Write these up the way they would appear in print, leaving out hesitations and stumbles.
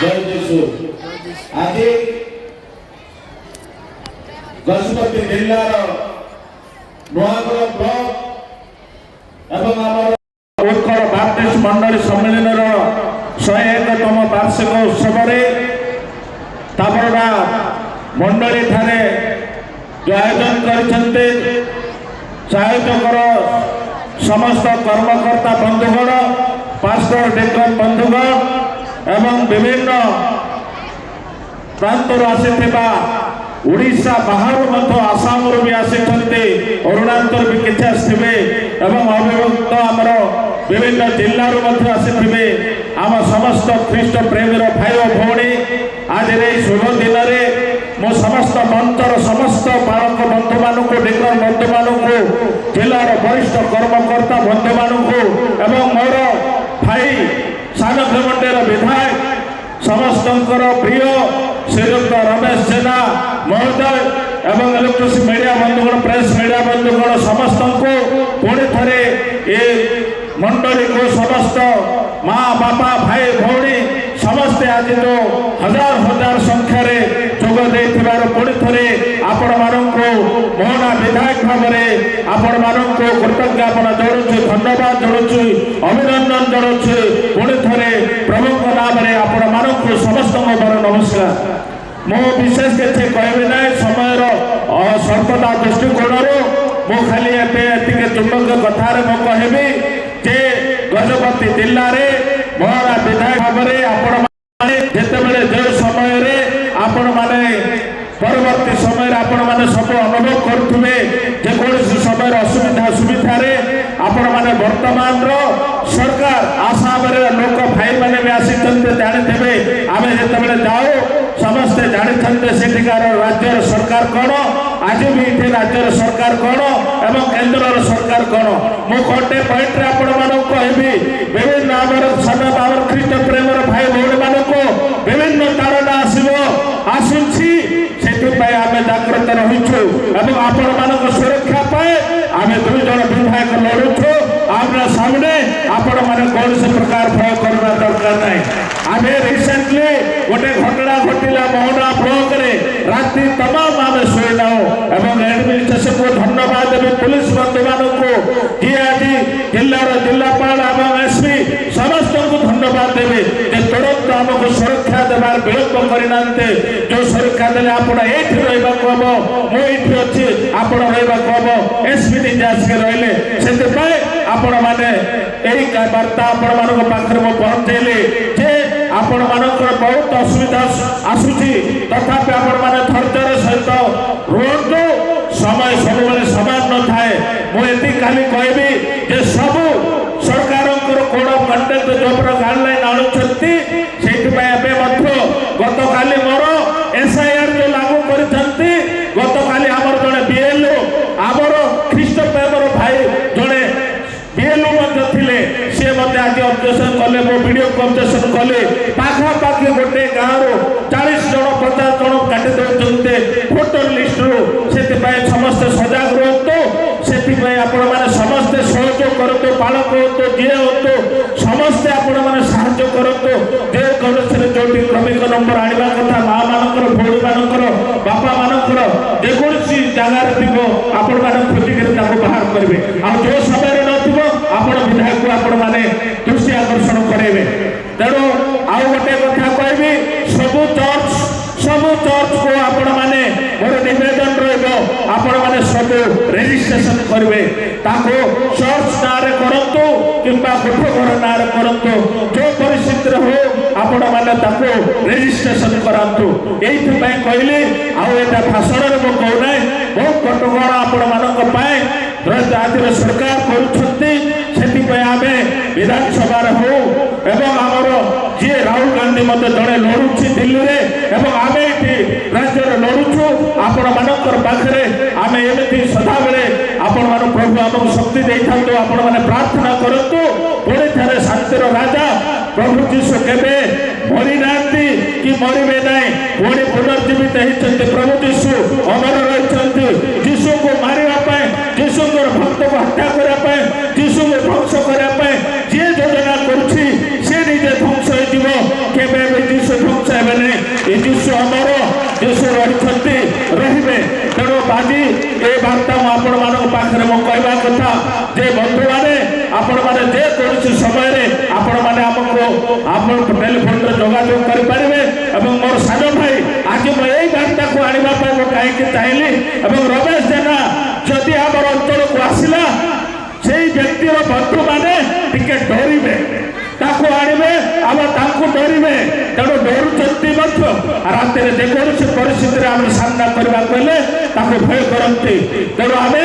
जय यीशु आज गजपति जिलार नुआगढ़ ब्लॉक एवं उत्कल बाप्टिस्ट मंडली सम्मेलन 101तम वार्षिक उत्सव तापरा मंडली ठारे जो आयोजन करते समस्त कर्मकर्ता बंधुगण पास्टर डेकन बंधुगण एवं विभिन्न प्रांतर आसीथिबा ओडिशा बाहर आसाम भी आसी अरुणाचल भी किसी आसवे एवं अभिभक्त आमर विभिन्न जिलूर आसी आम समस्त ख्रीष्ट प्रेमी भाई और भौणी आज शुभ दिन में मो समस्त मंचर समस्त बालक बंधु मानक डेकन बंधु मानक जिलार वरिष्ठ कर्मकर्ता बंधु मानक एवं मोर भाई सानखेमुंडीर विधायक समस्त प्रिय श्रीयुक्त रमेश जेना महोदय एवं इलेक्ट्रोनिक्स मीडिया बंधुगण प्रेस मीडिया बंधुगण समस्त को पुणी थे ये मंडली को समस्त माँ बापा भाई भौणी समस्ते आज जो हजार हजार संख्यार जोग देथिबार पुणी थे आपण मानक मोहना विधायक भाव में आपण मानक कृतज्ञापन जणाऊँ धन्यवाद जणाऊँ अभिनंदन जणाऊँ पुणी थे प्रभु नाम में आपण मानक समस्त मोर नमस्कार मो विशेष किसी कहबी ना समय स्वल्पता दृष्टिकोण मु खाली एतिके चुंबक कथार मु कहबी जे गजपति जिले में मोहना विधायक भाव में आपण जितेबले जो समय आपण मैंने परवर्ती समय आपण मैंने सब अनुभव करुवे जेकोसी समय असुविधा सुविधा आपण मैंने वर्तमान सरकार आसाम लोक भाई मैंने भी आसी जानी आम जिते जाऊ समस्ते जानते सेठिकार राज्य सरकार कौन आज भी ये राज्य सरकार कौन एवं केंद्र सरकार कौन मु गोटे पॉइंट आपण मानक कहबी विभिन्न आमर ख्रीष्ट प्रेम भाई भौणी मानक विभिन्न कारण आसूसी आम जागृत रहीचु एवं आपण मानक सुरक्षा पाए आम दुई जन विधायक लड़ुछु आमना सामने आपण मैंने कौन से प्रकार भय करना दरकार नहीं आम रिसेंटली गोटे घटना घटला मोहना ब्लॉक में राति तमाम आम शोना एवं एडमिनिस्ट्रेशन को धन्यवाद देवी पुलिस बंधु मानक जी आज जिलार जिलापाल एवं एसपी समस्त को धन्यवाद देवे तुरंत आमको सुरक्षा देवार विलंब करना जो सुरक्षा देने आप रहा हम मुझे अच्छी आप रहा एसपी निजे आसिक रही से आपण मैंने यही वार्ता आपण मान पाखे मुझे पहुँचेली जे आपण मानकर बहुत असुविधा आसूची तथापि आपण मैंने धैर्यर सहित रुहतु समय सब समान न थाए मुझे खाली कहबी जे सब सरकार कोड ऑफ कंडक्ट जो गाइडलाइन आणुंट से गत काली मोर एसआईआर जो लागू कर गत काली आमर जड़े बीएलओ आमर ख्रीष्ट प्रेमर भाई जड़े बीएलओ थे सी मत आज ऑब्जेक्शन कले मो वीडियो को ऑब्जेक्शन कले पाखापाखि गोटे गाँव 40 जन 50 जन काटी दे भोटर लिस्ट रू से समस्त सजग रुहतु से आपण मैंने समस्ते सहयोग करतु पालक हो जी हो समस्ते आपण मैंने साहाय्य करतु जे कौन जो क्रमिक नंबर आने कथा माँ मानकर भौणी मानकर बापा मानकर जेकोसी जगार थी आपण मैंने खोजिक बाहर करेंगे आ जो समय नथिबो आपण विधायक को आपण मैंने दृष्टि आकर्षण करेंगे तेणु आउ गोटे कथा कहबी सबू चर्च को आपण मैंने मोर निवेदन आपण मैंने सब रेजिस्ट्रेशन करेंगे चर्च नारे करतु किंबा कोठघर नारे करतु जो परिस्थिति हो आपण मैंने रेजिस्ट्रेशन करातु यही कहली आटा भाषण में कहना बहुत कटकणा आपण मान आज सरकार करें विधानसभा हो एवं आमर जी राहुल गांधी मत जड़े लड़ुची दिल्ली में आम ये राज्य लड़ुचु आपण मानकर पाखे आम एमती सदाबले आपण मान प्रभु आमको शक्ति दे था आपण मैंने प्रार्थना करतु पुणी थे शांतिर राजा प्रभु जीशु केबे मरी ना कि मरवे ना पुणी पुनर्जीवित होती प्रभु जीशु अमर रही जीशु को मारे जीशु भक्त को हत्या करने जीशु को ध्वंस करने जी योजना करुच्ची सी निजे ध्वंस हो जीशु ଏ ଯୀଶୁ ଆମର ଯୀଶୁ ରହିଛନ୍ତି ରହିବେ। ତେଣୁ ଆଜି ଏ ବାର୍ତ୍ତା ମୁଁ ଆପଣମାନଙ୍କ ପାଖରେ ମୁଁ କହିବା କଥା ଯେ ବନ୍ଧୁମାନେ ଆପଣମାନେ ଯେକୌଣସି ସମୟରେ ଆପଣମାନେ ଆମକୁ ଆପଣ ଟେଲିଫୋନରେ ଯୋଗାଯୋଗ କରିପାରିବେ। ଏବଂ ମୋର ସାନ ଭାଇ ଆଜି ମୁଁ ଏଇ ବାର୍ତ୍ତାକୁ ଆଣିବା ପାଇଁ ମୁଁ କାହିଁକି ଚାହିଁଲି ଏବଂ ରମେଶ ଜେନା ଯଦି ଆମର ଅଞ୍ଚଳକୁ ଆସିଲା ସେଇ ବ୍ୟକ୍ତିର ବନ୍ଧୁମାନେ ଟିକେ ଡରିବେ ତାକୁ ଆଣିବେ ଆମ ତାଙ୍କୁ ଡରିବେ। ତେଣୁ ଡରୁଛନ୍ତି ମଧ୍ୟ ରାତିରେ ଯେକୌଣସି ପରିସ୍ଥିତିରେ ଆମେ ସାମ୍ନା କରିବାକୁ ହେଲେ ତାକୁ ଭୟ କରନ୍ତି। ତେଣୁ ଆମେ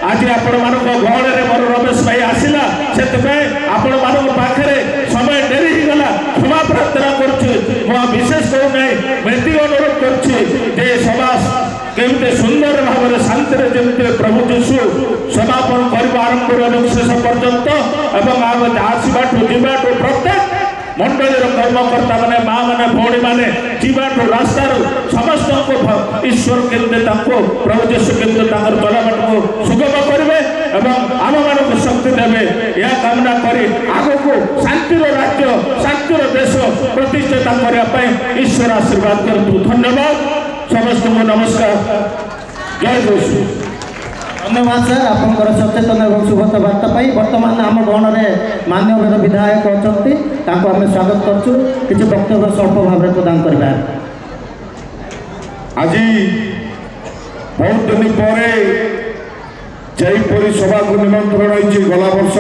ଆଜି ଆପଣମାନଙ୍କ ଗହଳରେ ମୋର ରମେଶ ଭାଇ ଆସିଲା ସେଥିପାଇଁ ଆପଣମାନଙ୍କ ପାଖରେ ସମୟ ଡେରି ହେଇଗଲା କ୍ଷମା ପ୍ରାର୍ଥନା କରୁଛି। ମୁଁ ବିଶେଷ କରୁନାହିଁ ଏତିକି ଅନୁରୋଧ କରୁଛି ଯେ ସମାଜ କେମିତି ସୁନ୍ଦର ଭାବରେ ଶାନ୍ତିରେ ଯେମିତି ପ୍ରଭୁ ଯୀଶୁ ସମାପନ କରିବା ଆରମ୍ଭରୁ ଏବଂ ଶେଷ ପର୍ଯ୍ୟନ୍ତ ଏବଂ ଆମେ ଆସିବାଠୁ ଯିବାଠୁ ପ୍ରତ୍ୟେକ ମଣ୍ଡଳୀର କର୍ମକର୍ତ୍ତା ମାନେ ମା ମାନେ ଭଉଣୀ ମାନେ ଯିବାଠୁ ରାସ୍ତାରୁ ସମସ୍ତଙ୍କୁ ଈଶ୍ୱର କେମିତି ତାଙ୍କୁ ପ୍ରଭୁ ଯୀଶୁ କେମିତି ତାଙ୍କର ଚଲାବାଟକୁ ସୁଗମ କରିବେ ଏବଂ ଆମମାନଙ୍କୁ ଶକ୍ତି ଦେବେ ଏହା କାମନା କରି ଆଗକୁ ଶାନ୍ତିର ରାଜ୍ୟ ଶାନ୍ତିର ଦେଶ ପ୍ରତିଷ୍ଠିତ କରିବା ପାଇଁ ଈଶ୍ୱର ଆଶୀର୍ବାଦ କରନ୍ତୁ। ଧନ୍ୟବାଦ ସମସ୍ତଙ୍କୁ ନମସ୍କାର। ଜୟ ଯୀଶୁ। धन्यवाद सर आपंकर सचेतन और शुभत बार्ता पाई। बर्तमान आम गणरे माननीय विधायक अच्छा आम स्वागत करूँ कि वक्तव्य स्वल्प भाव प्रदान करवा। आज बहुत दिन पर जयपुरी सभा को निमंत्रण होती गला वर्ष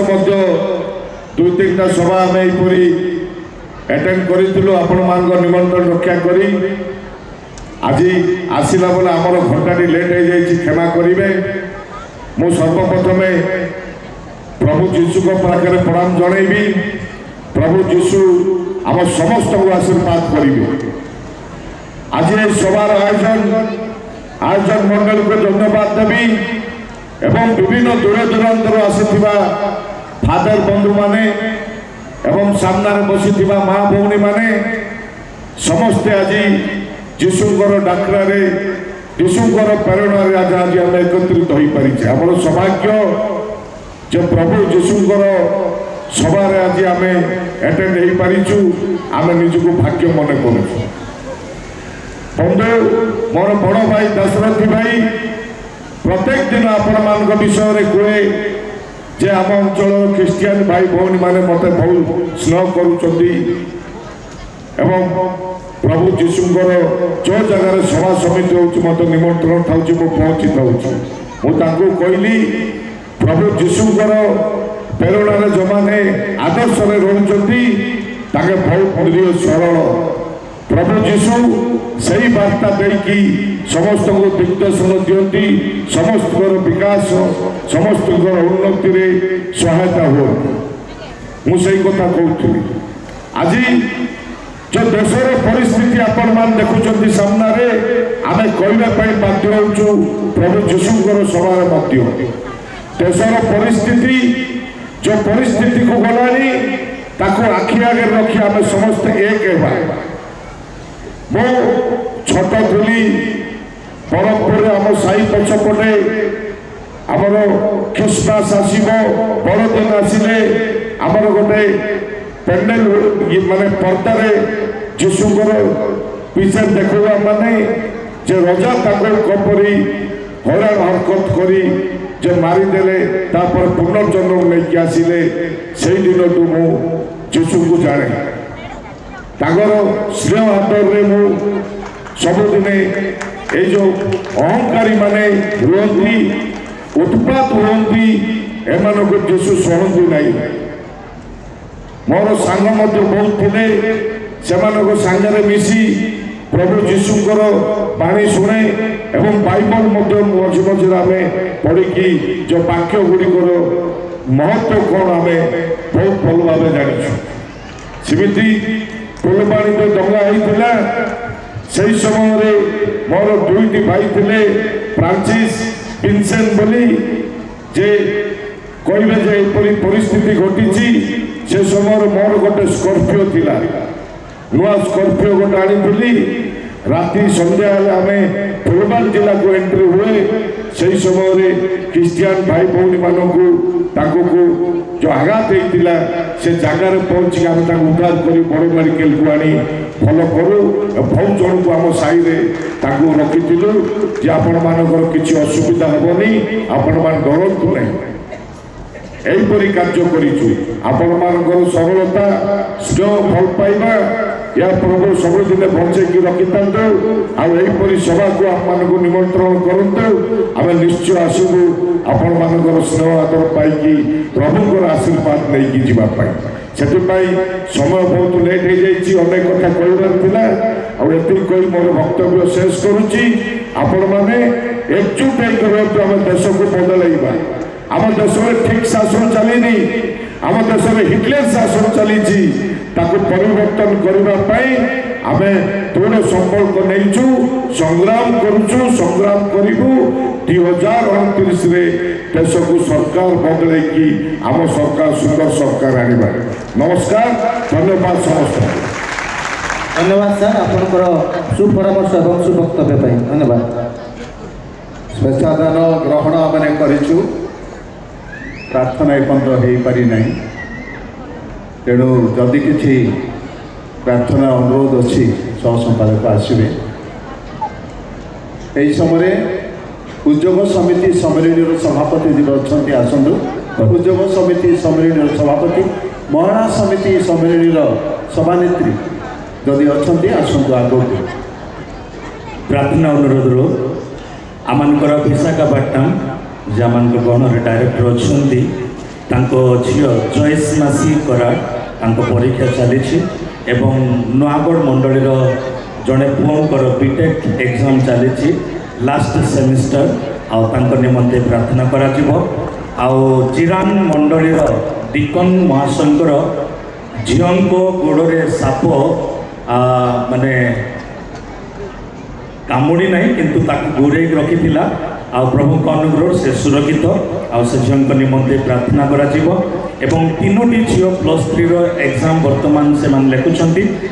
दुई तीन सभा आम यहीपरी एटेंड करूँ आपण मान निमंत्रण रक्षा करी आज आसला बेले आमर घंटाटी लेट हो जाए क्षमा करेंगे। मु सर्वप्रथम प्रभु जीशु को पाखे प्रणाम जनईबी। प्रभु जीशु आम समस्त को आशीर्वाद करेंगे। आज सभार आयोजन मंडल को धन्यवाद देवी एवं विभिन्न दूर दूरांतर आसीथिबा फादर बंधु माने एवं सामने बसी माँ भौणी माने समस्ते आज जीशुंकर डाकरारे यीशुंकर प्रेरणा आज आज आम एकत्रित हो पारे। आम सौभाग्य जो प्रभु यीशुंकर सभार आज आम एटेंड हो पारिचु आम निजक भाग्य मन करूँ। बंधु मोर बड़ भाई दशरथी भाई प्रत्येक दिन आपण मान विषय कहे जे आम अंचल ख्रीस्टियान भाई भौणी मैंने मत बहुत स्नेह करुँच प्रभु जीशुंकर जो जगार सभा समिति हो मत निमंत्रण था पहुँची था कहली प्रभु जीशुंकर प्रेरणा जो मैंने आदर्श रोचे बहुत निरीह सरल प्रभु जीशु से ही वार्ता देकी समस्त को दिग्दर्शन दिखती समस्त विकास समस्त उन्नति सहायता हो मुझे कथा कहती। आज जो देशर परिस्थिति आपण मान देखुं सामने आम कहवाई बाध्य होचु प्रभु जीशुंकर सभार मध्य देशर परिस्थिति जो परिस्थिति को गलानी ताको आखि आगे रखी आम समस्त एक हेबा। मो छट तुली बरहपुर आम साई पछपटे आमर ख्रिस्टमास आसब बड़दिन आसिले आमर गोटे पेंडेल माने पर्दारे जीशुंकर पिक्चर देखा माने जे रजा कपरी हरान हरकत करी जे मारिदेले तापर पुनर्जन्म लेकिन आसिले से दिन तू मु जीशु को जाने तागर स्नेह हाथ में सबुदिने ये जो अहंकारी माने रुहती उत्पात रुहती एम जीशु सहती नहीं। मोर सांग बहुत थे से सांगे मिसी प्रभु जीशुंकर बाणी शुणे एवं बाइबल मझे मझे आम पढ़ी जो वाक्य गुड़िकर महत्व कौन आम बहुत भल भाव जाचु। सेमती फुलबाणी जो दंगा होता से समय मोर दुईटी भाई थे फ्रांसिस विंसेंट बोली जे कहे जे यपरी परिस्थिति घटी से समय मोर गोटे स्कर्पियो थिला नुआ स्कर्पियो गोटे आनी राति संध्या आम फुलबाणी जिला को एंट्री हुए से समय क्रिस्टियान भाई भौणी मानू जो आघात होता से जगार पहुँची आम उद्धार कर बड़ मेडिकल को आनी भल करूँ बहुत जन को आम साई रखी जे आपण मानकर किसी असुविधा हेनी आपण मान डरतु नहीं यहीपरि कार्य कर सरलता स्नेह भल पाइबा या प्रभु सबुदिन बचेकी रखी था आईपरी सभा को आपको निमंत्रण करूँ आम निश्चय आसबू आपण मान स्नेह आदर पाई प्रभुंर आशीर्वाद नहीं जावाई से समय बहुत लेट हो जाइए अनेक कथा कहबार कही मोर वक्तव्य शेष करुच्ची आपण मैंने एकजुट होकर आम देश को बदलैबा आम देश में ठीक शासन चलनी आम देश में हिटलर शासन चली परिवर्तन करने आम दृढ़ संकल्प नहीं संग्राम करुचु संग्राम करूँ 2029 देश को सरकार बदल आम सरकार सुंदर सरकार आने नमस्कार धन्यवाद समस्त धन्यवाद सर आपंकर सुपरामर्श और सुवक्तव्य धन्यवाद स्वेच्छादान ग्रहण आम करूँ प्रार्थना एपर्यंत हो पारि ना तेणु जदि किसी प्रार्थना अनुरोध अच्छी सह संपादक आसवे यही समय उद्योग समिति सम्मेलन सभापति जी अच्छा आसतु उद्योग समिति सम्मेलन सभापति महिला समिति सम्मेलन सभानेत्री जदि अच्छा आसतु आगे प्रार्थना अनुरोध आमर विशाखापट्टनम जे आम गणर डायरेक्टर अच्छा झील जयसमासी कराड़ परीक्षा चली नुआगढ़ मंडल जड़े पुओंकर बीटेक एग्जाम चली लास्ट सेमिस्टर आउ निमंते प्रार्थना करा चिरांग मंडल डिकन महाशंकर झील गोड़े साप माने कामुड़ी ना किंतु गुरे रखी आ प्रभु अनुग्रह से सुरक्षित से झील निमंते प्रार्थना करा तीनोटी झील +3 एग्जाम बर्तमान से लिखुंट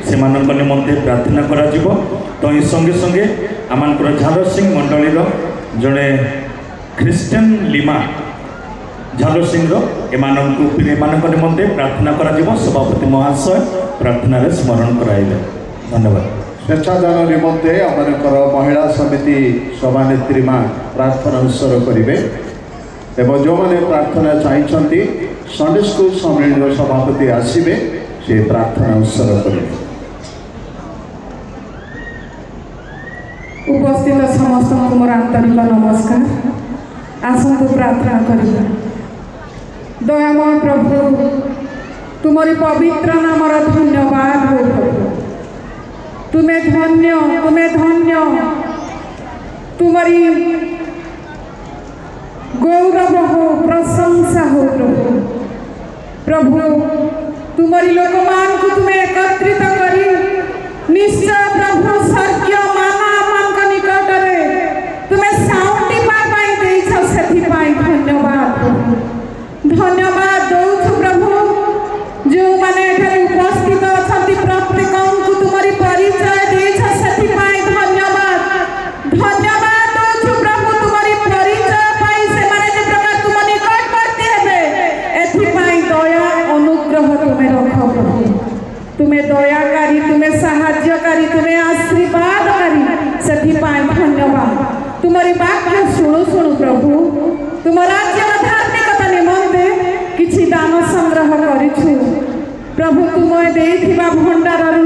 से निमंते प्रार्थना करा तो ये संगे संगे आमर झालर सिंह मंडल जड़े क्रिस्टियन लिमा झालर सिंह निमंते प्रार्थना करा सभापति महाशय प्रार्थना स्मरण कराइले धन्यवाद स्वेच्छादान निमंते आमर महिला समिति सभानेत्री माँ प्रार्थना उत्सर्ग करेंगे एवं जो मैंने प्रार्थना चाहिए संडे स्कूल सम्मेलन सभापति आसवे से प्रार्थना उत्सर्ग करेंगे उपस्थित समस्त मोर आंतरिक नमस्कार आसतु प्रार्थना करिबा दयामय प्रभु तुमरी पवित्र नामर धन्यवाद हो प्रभु तुम्हें धन्य तुम्हारी गौरव हो प्रशंसा हो प्रभु प्रभु तुम्हारी लोक मान को तुम्हें एकत्रित करी निश्चय प्रभु स्वर्गीय माना मान निकट तुम्हें साउंडी पाई देछ सेथि पाई धन्यवाद प्रभु धन्यवाद दौछु प्रभु जो माने एठारे उपस्थित अछंती प्रत्येक को तुम्हारी परिचय देछ सेथि पाई धन्यवाद धन्यवाद दौछु प्रभु तुम्हारी परिचय पाई से माने जे प्रकार तुम निकटवर्ती हेबे एथि पाई दया अनुग्रह तुम्हें रख प्रभु तुम्हें दयाकारी तुम्हें साहाय्यकारी तुम्हें आशीर्वादकारी सेथि पाई धन्यवाद तुम्हारी वाक्य शुणु शुणु प्रभु तुम राज्य धार्मिकता निमंते किछि दान संग्रह करिछु प्रभु तुम देइथिबा भंडाररु